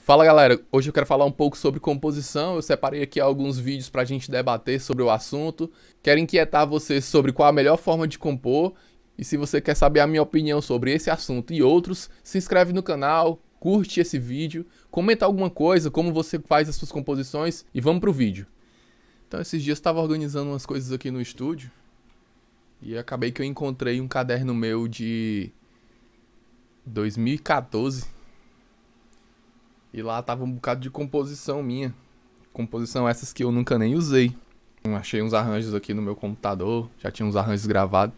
Fala galera, hoje eu quero falar um pouco sobre composição. Eu separei aqui alguns vídeos pra gente debater sobre o assunto. Quero inquietar você sobre qual a melhor forma de compor. E se você quer saber a minha opinião sobre esse assunto e outros, se inscreve no canal, curte esse vídeo, comenta alguma coisa, como você faz as suas composições e vamos pro vídeo. Então esses dias eu estava organizando umas coisas aqui no estúdio e acabei que eu encontrei um caderno meu de 2014. E lá tava um bocado de composição minha. Composição essas que eu nunca nem usei. Eu achei uns arranjos aqui no meu computador. Já tinha uns arranjos gravados.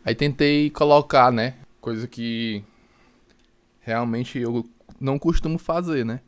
Aí tentei colocar, né? Coisa que realmente eu não costumo fazer, né?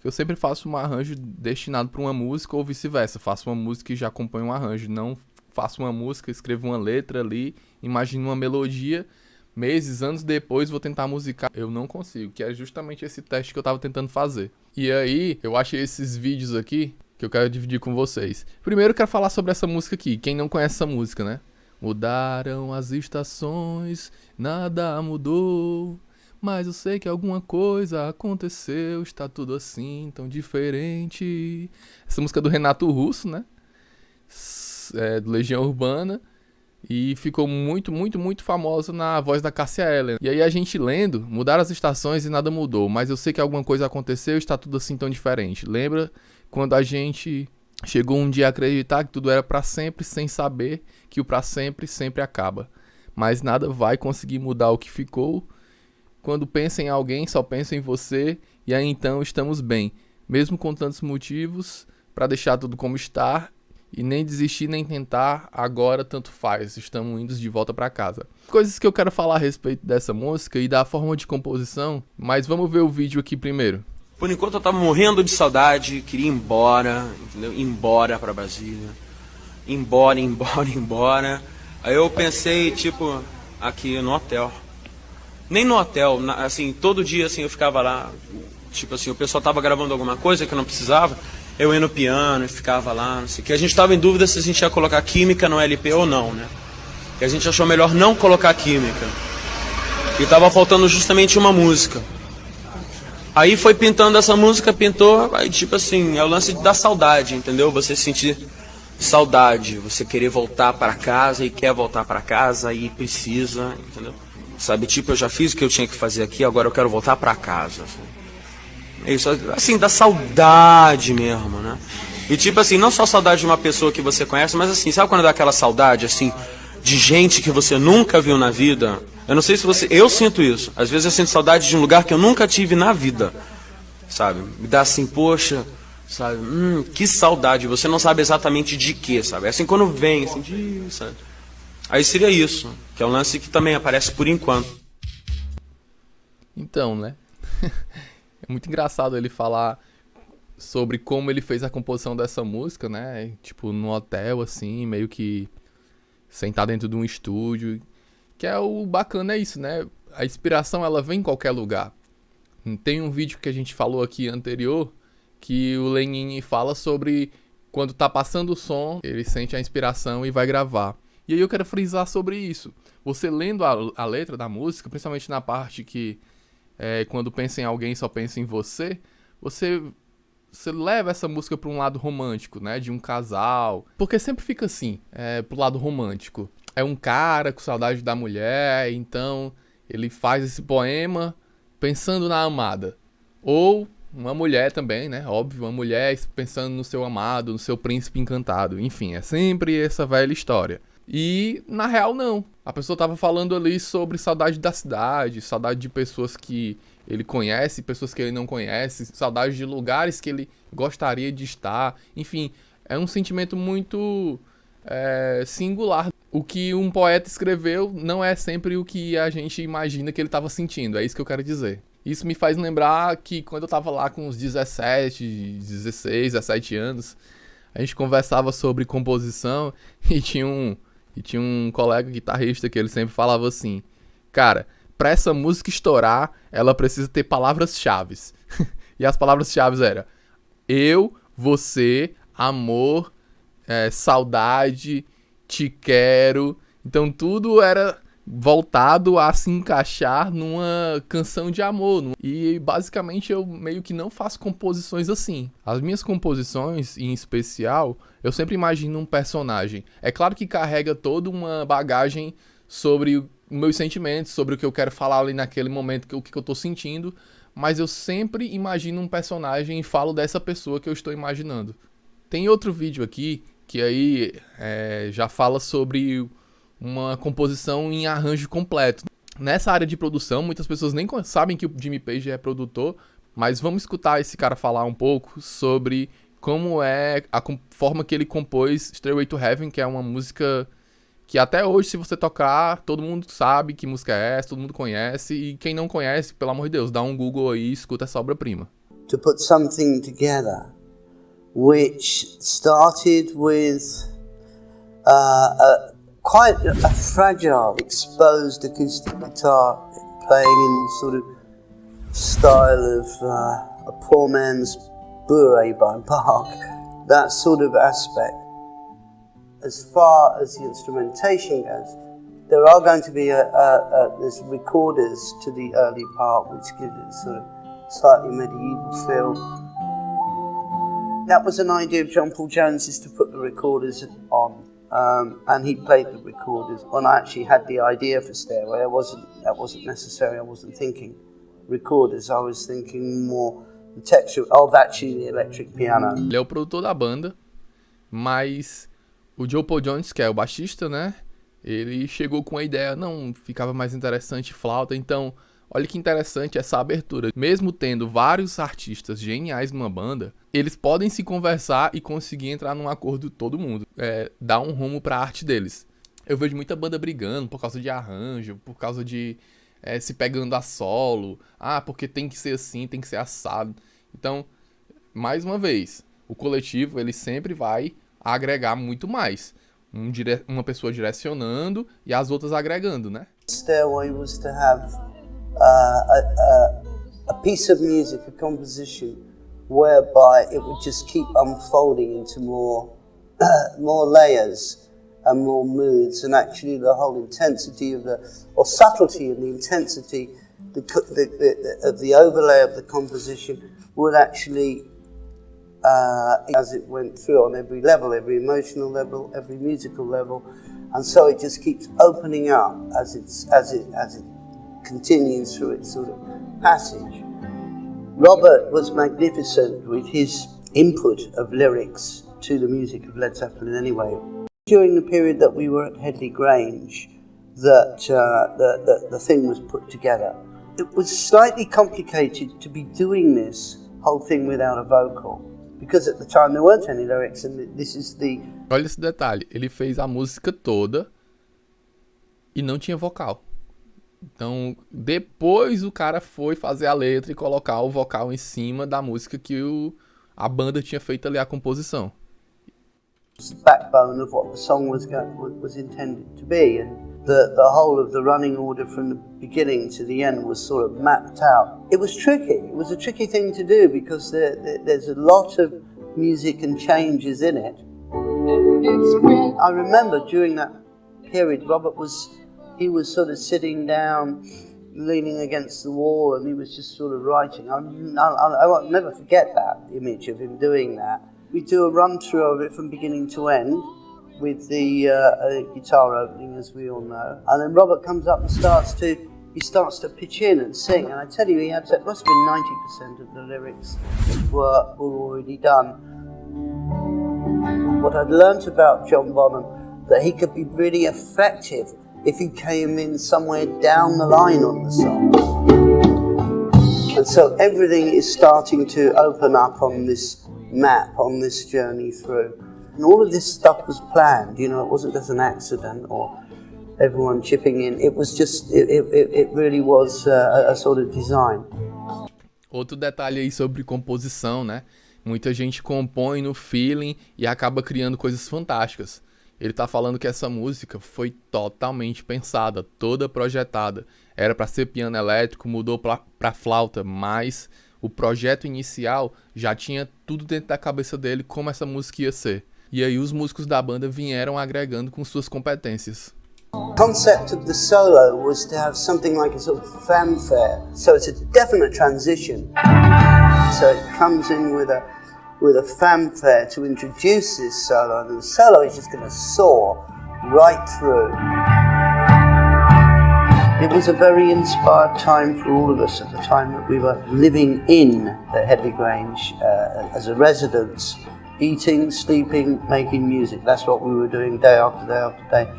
Eu sempre faço um arranjo destinado para uma música ou vice-versa. Faço uma música e já acompanho um arranjo. Não faço uma música, escrevo uma letra ali, imagino uma melodia. Meses, anos depois, vou tentar musicar. Eu não consigo, que é justamente esse teste que eu tava tentando fazer. E aí, eu achei esses vídeos aqui que eu quero dividir com vocês. Primeiro, eu quero falar sobre essa música aqui. Quem não conhece essa música, né? Mudaram as estações, nada mudou, mas eu sei que alguma coisa aconteceu, está tudo assim, tão diferente. Essa música é do Renato Russo, né? É, do Legião Urbana. E ficou muito famosa na voz da Cássia Eller. E aí a gente lendo, mudaram as estações e nada mudou, mas eu sei que alguma coisa aconteceu e está tudo assim tão diferente. Lembra quando a gente chegou um dia a acreditar que tudo era pra sempre, sem saber que o pra sempre sempre acaba. Mas nada vai conseguir mudar o que ficou. Quando pensa em alguém, só pensa em você, e aí então estamos bem. Mesmo com tantos motivos pra deixar tudo como está. E nem desistir, nem tentar, agora tanto faz, estamos indo de volta pra casa. Coisas que eu quero falar a respeito dessa música e da forma de composição, mas vamos ver o vídeo aqui primeiro. Por enquanto eu tava morrendo de saudade, queria ir embora, entendeu? Ir embora pra Brasília. Embora. Aí eu pensei, tipo, aqui no hotel. Nem no hotel, assim, todo dia assim eu ficava lá, tipo assim, o pessoal tava gravando alguma coisa que eu não precisava. Eu ia no piano e ficava lá, não sei o que. A gente estava em dúvida se a gente ia colocar química no LP ou não, né? E a gente achou melhor não colocar química. E tava faltando justamente uma música. Aí foi pintando essa música, pintou, aí tipo assim, é o lance da saudade, entendeu? Você sentir saudade, você querer voltar para casa e quer voltar para casa e precisa, entendeu? Sabe, tipo, eu já fiz o que eu tinha que fazer aqui, agora eu quero voltar para casa, assim. Isso, assim, da saudade mesmo, né? E tipo assim, não só saudade de uma pessoa que você conhece, mas assim, sabe quando dá aquela saudade, assim, de gente que você nunca viu na vida? Eu não sei se você... Eu sinto isso. Às vezes eu sinto saudade de um lugar que eu nunca tive na vida, sabe? Me dá assim, poxa, sabe? Que saudade. Você não sabe exatamente de quê, sabe? É assim, quando vem, assim, sabe? Aí seria isso, que é um lance que também aparece por enquanto. Então, né? É muito engraçado ele falar sobre como ele fez a composição dessa música, né? Tipo, no hotel, assim, meio que sentado dentro de um estúdio. Que é o bacana, é isso, né? A inspiração, ela vem em qualquer lugar. Tem um vídeo que a gente falou aqui anterior, que o Lenin fala sobre quando tá passando o som, ele sente a inspiração e vai gravar. E aí eu quero frisar sobre isso. Você lendo a letra da música, principalmente na parte que... quando pensa em alguém, só pensa em você, você leva essa música para um lado romântico, né? De um casal. Porque sempre fica assim, pro lado romântico. É um cara com saudade da mulher, então ele faz esse poema pensando na amada. Ou uma mulher também, né? Óbvio, uma mulher pensando no seu amado, no seu príncipe encantado. Enfim, é sempre essa velha história. E, na real, não. A pessoa tava falando ali sobre saudade da cidade, saudade de pessoas que ele conhece, pessoas que ele não conhece, saudade de lugares que ele gostaria de estar. Enfim, é um sentimento muito singular. O que um poeta escreveu não é sempre o que a gente imagina que ele tava sentindo. É isso que eu quero dizer. Isso me faz lembrar que quando eu tava lá com uns 17, 16, 17 anos, a gente conversava sobre composição e tinha um colega guitarrista que ele sempre falava assim: cara, pra essa música estourar, ela precisa ter palavras-chave. E as palavras-chave eram eu, você, amor, saudade, te quero. Então tudo era voltado a se encaixar numa canção de amor. E basicamente eu meio que não faço composições assim. As minhas composições, em especial, eu sempre imagino um personagem. É claro que carrega toda uma bagagem sobre meus sentimentos, sobre o que eu quero falar ali naquele momento, o que eu tô sentindo, mas eu sempre imagino um personagem e falo dessa pessoa que eu estou imaginando. Tem outro vídeo aqui que aí já fala sobre uma composição em arranjo completo. Nessa área de produção, muitas pessoas nem sabem que o Jimmy Page é produtor, mas vamos escutar esse cara falar um pouco sobre como é a forma que ele compôs Stairway to Heaven, que é uma música que até hoje, se você tocar, todo mundo sabe que música é essa, todo mundo conhece, e quem não conhece, pelo amor de Deus, dá um Google aí e escuta essa obra-prima. To put something together which started with quite a fragile, exposed acoustic guitar playing in sort of style of a poor man's bourrée by Bach, that sort of aspect. As far as the instrumentation goes, there are going to be there's recorders to the early part, which gives it sort of slightly medieval feel. That was an idea of John Paul Jones's, to put the recorders on, and he played the recorders. When I actually had the idea for Stairway, that wasn't necessary. I wasn't thinking recorders. I was thinking more the texture of actually the electric piano. Ele é o produtor da banda, mas o John Paul Jones, que é o baixista, né? Ele chegou com a ideia, não, ficava mais interessante flauta. Então, olha que interessante essa abertura. Mesmo tendo vários artistas geniais numa banda, eles podem se conversar e conseguir entrar num acordo todo mundo. Dar um rumo pra arte deles. Eu vejo muita banda brigando por causa de arranjo, por causa de se pegando a solo. Ah, porque tem que ser assim, tem que ser assado. Então, mais uma vez, o coletivo, ele sempre vai agregar muito mais. Uma pessoa direcionando e as outras agregando, né? Stairway was to have a piece of music, a composition, whereby it would just keep unfolding into more layers and more moods, and actually the whole intensity of or subtlety and the intensity of the overlay of the composition would actually, as it went through on every level, every emotional level, every musical level, and so it just keeps opening up as it continues through its sort of passage. Robert was magnificent with his input of lyrics to the music of Led Zeppelin anyway. During the period that we were at Headley Grange, that the thing was put together. It was slightly complicated to be doing this whole thing without a vocal, because at the time there weren't any lyrics, and this is the... Olha esse detalhe, ele fez a música toda e não tinha vocal. Então, depois o cara foi fazer a letra e colocar o vocal em cima da música que a banda tinha feito ali a composição. The backbone of what the song was intended to be, and the whole of the running order from the beginning to the end was sort of mapped out. It was tricky. It was a tricky thing to do because there's a lot of music and changes in it. I remember during that period, Robert was sort of sitting down, leaning against the wall, and he was just sort of writing. I will never forget that image of him doing that. We do a run-through of it from beginning to end, with the guitar opening, as we all know. And then Robert comes up and starts to pitch in and sing. And I tell you, it must have been 90% of the lyrics were already done. What I'd learnt about John Bonham, that he could be really effective if he came in somewhere down the line on the song. And so everything is starting to open up on this map, on this journey through. And all of this stuff was planned, you know, it wasn't just an accident or everyone chipping in. It was just, it really was a sort of design. Outro detalhe aí sobre composição, né? Muita gente compõe no feeling e acaba criando coisas fantásticas. Ele tá falando que essa música foi totalmente pensada, toda projetada. Era para ser piano elétrico, mudou para flauta, mas o projeto inicial já tinha tudo dentro da cabeça dele como essa música ia ser. E aí os músicos da banda vieram agregando com suas competências. concept of the solo was to have something like a sort of fanfare. So it's a definite transition. So it comes in with a fanfare to introduce this solo, and the solo is just going to soar right through. It was a very inspired time for all of us at the time that we were living in the Headley Grange as a residence, eating, sleeping, making music. That's what we were doing day after day after day.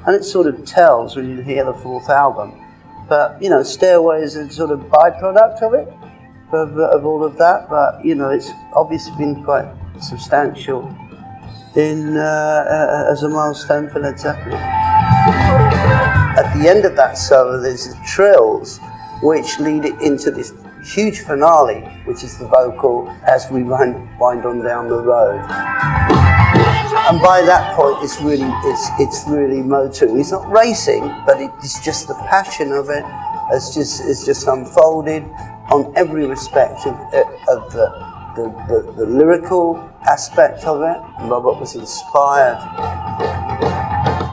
And it sort of tells when you hear the fourth album. But, you know, Stairway is a sort of byproduct of it, of all of that. But, you know, it's obviously been quite substantial as a milestone for Led Zeppelin. At the end of that solo, there's the trills, which lead it into this huge finale, which is the vocal as we wind on down the road. And by that point, it's really Motu. It's not racing, but it's just the passion of it. It's just unfolded on every respect of the lyrical aspect of it. Robert was inspired.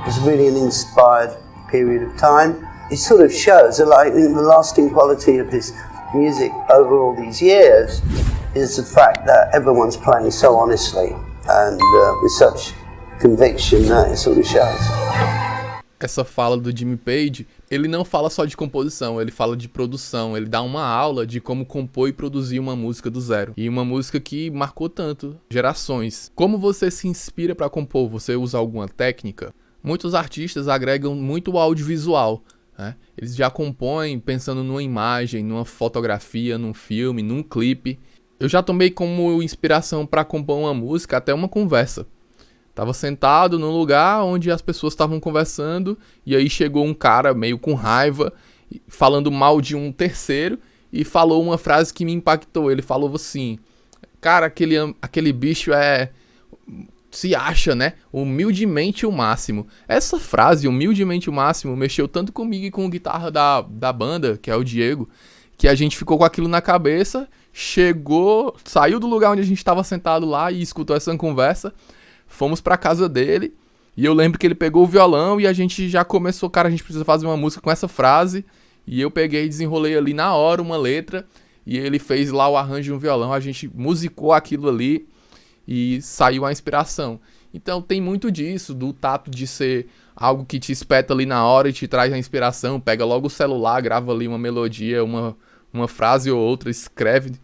It was really an inspired period of time. It sort of shows that, like, the lasting quality of his music over all these years is the fact that everyone's playing so honestly and with such conviction that it sort of shows. Essa fala do Jimmy Page, ele não fala só de composição, ele fala de produção, ele dá uma aula de como compor e produzir uma música do zero. E uma música que marcou tanto gerações. Como você se inspira para compor? Você usa alguma técnica? Muitos artistas agregam muito o audiovisual, né? Eles já compõem pensando numa imagem, numa fotografia, num filme, num clipe. Eu já tomei como inspiração para compor uma música até uma conversa. Tava sentado num lugar onde as pessoas estavam conversando e aí chegou um cara meio com raiva, falando mal de um terceiro e falou uma frase que me impactou. Ele falou assim: cara, aquele bicho se acha, né? Humildemente o máximo. Essa frase, humildemente o máximo, mexeu tanto comigo e com a guitarra da banda, que é o Diego, que a gente ficou com aquilo na cabeça, saiu do lugar onde a gente estava sentado lá e escutou essa conversa. Fomos pra casa dele e eu lembro que ele pegou o violão e a gente já começou, cara, a gente precisa fazer uma música com essa frase. E eu peguei e desenrolei ali na hora uma letra e ele fez lá o arranjo de um violão, a gente musicou aquilo ali e saiu a inspiração. Então tem muito disso, do tato de ser algo que te espeta ali na hora e te traz a inspiração. Pega logo o celular, grava ali uma melodia, uma frase ou outra, escreve.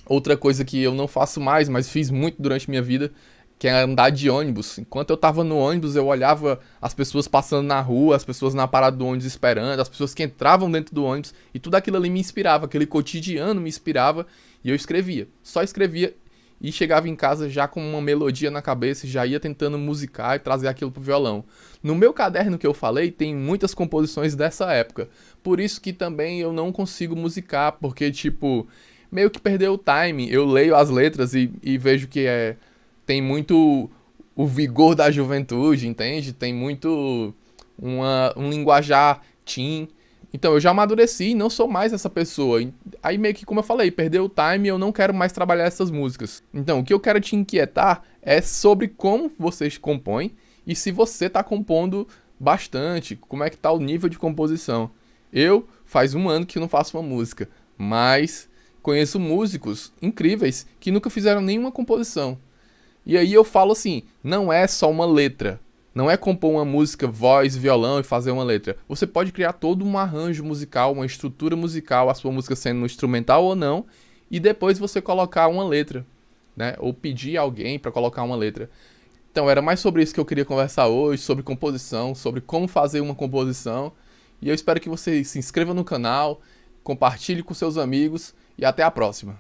Outra coisa que eu não faço mais, mas fiz muito durante minha vida, que é andar de ônibus. Enquanto eu tava no ônibus, eu olhava as pessoas passando na rua, as pessoas na parada do ônibus esperando, as pessoas que entravam dentro do ônibus, e tudo aquilo ali me inspirava, aquele cotidiano me inspirava, e eu escrevia. Só escrevia e chegava em casa já com uma melodia na cabeça e já ia tentando musicar e trazer aquilo pro violão. No meu caderno que eu falei, tem muitas composições dessa época. Por isso que também eu não consigo musicar, porque, tipo, meio que perdeu o time. Eu leio as letras e vejo que tem muito o vigor da juventude, entende? Tem muito um linguajar teen. Então eu já amadureci e não sou mais essa pessoa. Aí meio que, como eu falei, perdeu o time e eu não quero mais trabalhar essas músicas. Então o que eu quero te inquietar é sobre como você compõe e se você tá compondo bastante, como é que tá o nível de composição. Eu faz 1 ano que não faço uma música, mas conheço músicos incríveis que nunca fizeram nenhuma composição. E aí eu falo assim, não é só uma letra. Não é compor uma música, voz, violão e fazer uma letra. Você pode criar todo um arranjo musical, uma estrutura musical, a sua música sendo instrumental ou não, e depois você colocar uma letra, né? Ou pedir a alguém para colocar uma letra. Então era mais sobre isso que eu queria conversar hoje, sobre composição, sobre como fazer uma composição. E eu espero que você se inscreva no canal, compartilhe com seus amigos e até a próxima.